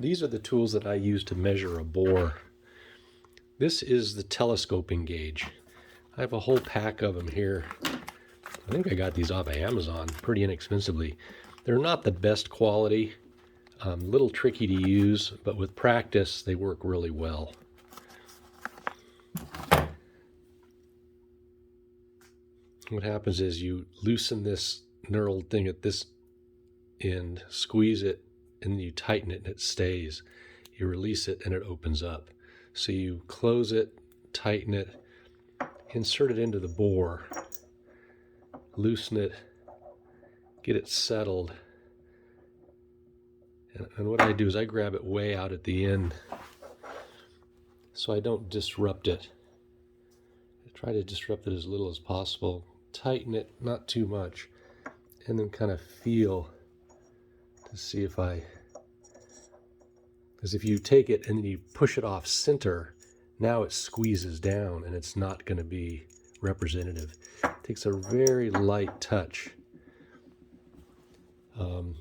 These are the tools that I use to measure a bore. This is the telescoping gauge. I have a whole pack of them here. I think I got these off of Amazon pretty inexpensively. They're not the best quality, a little tricky to use, but with practice they work really well. What happens is you loosen this knurled thing at this end, squeeze it, and then you tighten it and it stays. You release it and it opens up. So you close it, tighten it, insert it into the bore, loosen it, get it settled. And what I do is I grab it way out at the end so I don't disrupt it. I try to disrupt it as little as possible. Tighten it, not too much, and then kind of feel to see if because if you take it and then you push it off center, now it squeezes down and it's not going to be representative. It takes a very light touch.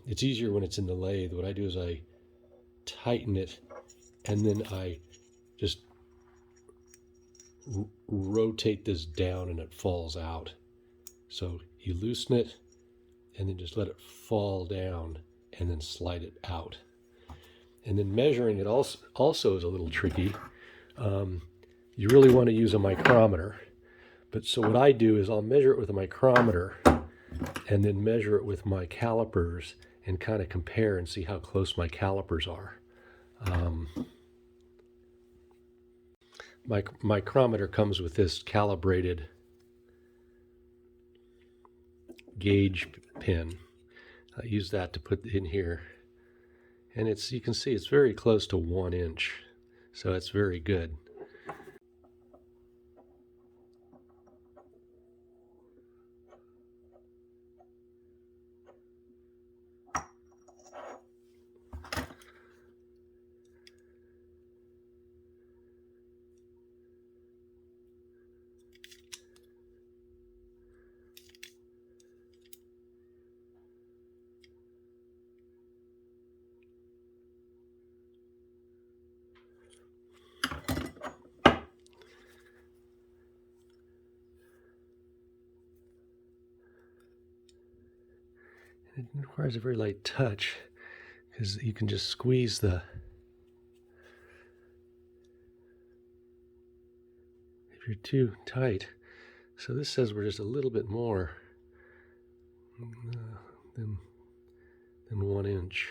It's easier when it's in the lathe. What I do is I tighten it and then I just rotate this down and it falls out. So you loosen it and then just let it fall down and then slide it out. And then measuring it also is a little tricky. You really want to use a micrometer. But so what I do is I'll measure it with a micrometer and then measure it with my calipers and kind of compare and see how close my calipers are. My micrometer comes with this calibrated gauge pin. I use that to put in here. And you can see it's very close to 1 inch. So it's very good. It requires a very light touch because you can just squeeze if you're too tight. So this says we're just a little bit more than 1 inch.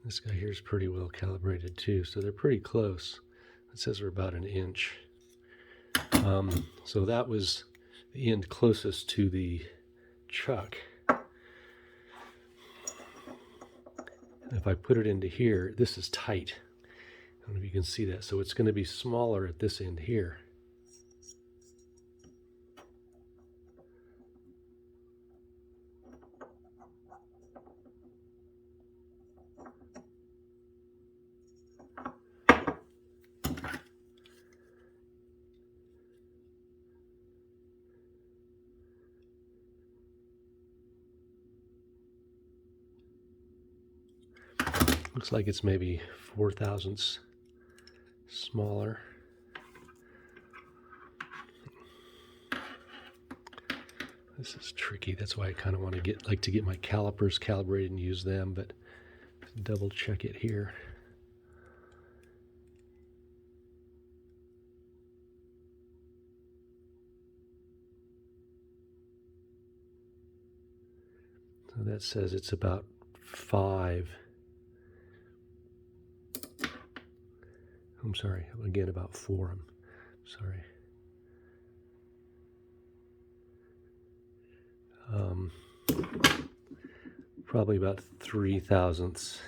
This guy here is pretty well calibrated too, so they're pretty close. It says we're about 1 inch. So that was the end closest to the chuck. And if I put it into here, this is tight. I don't know if you can see that. So it's going to be smaller at this end here. Looks like it's maybe 4 thousandths smaller. This is tricky. That's why I kind of want to like to get my calipers calibrated and use them, but double check it here. So that says it's about 5. I'm sorry, again about 4. I'm sorry. Probably about 3 thousandths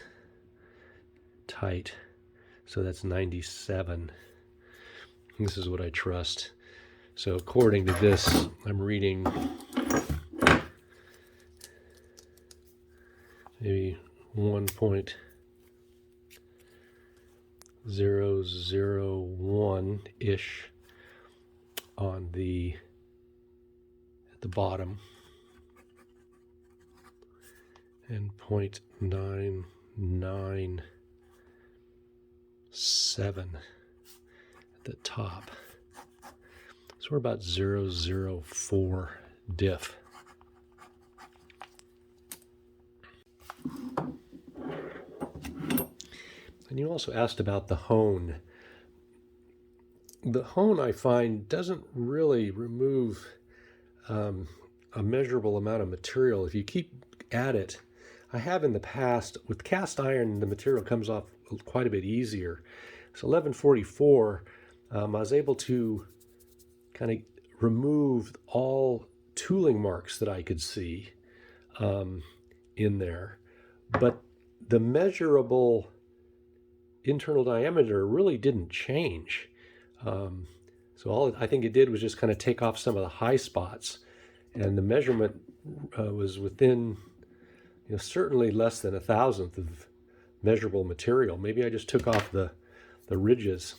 tight. So that's 97. This is what I trust. So according to this, I'm reading maybe 1.001-ish on at the bottom, and 0.9 0.97 at the top. So we're about 0.004 diff. And you also asked about the hone. The hone, I find, doesn't really remove a measurable amount of material. If you keep at it, I have in the past, with cast iron, the material comes off quite a bit easier. So 1144, I was able to kind of remove all tooling marks that I could see in there. But the measurable internal diameter really didn't change. So all I think it did was just kind of take off some of the high spots, and the measurement was within, certainly less than 1,000th of measurable material. Maybe I just took off the ridges.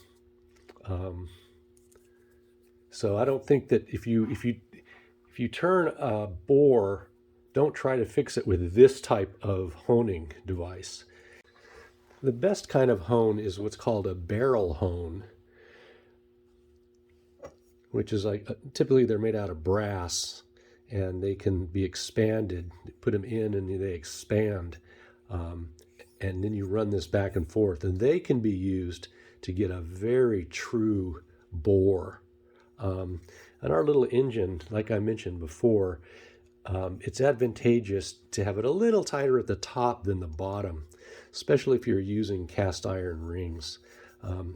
So I don't think that if you turn a bore, don't try to fix it with this type of honing device. The best kind of hone is what's called a barrel hone, which is like, typically they're made out of brass and they can be expanded. You put them in and they expand, and then you run this back and forth, and they can be used to get a very true bore. And our little engine, like I mentioned before, it's advantageous to have it a little tighter at the top than the bottom, especially if you're using cast iron rings.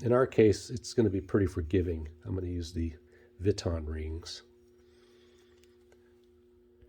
In our case, it's going to be pretty forgiving. I'm going to use the Viton rings.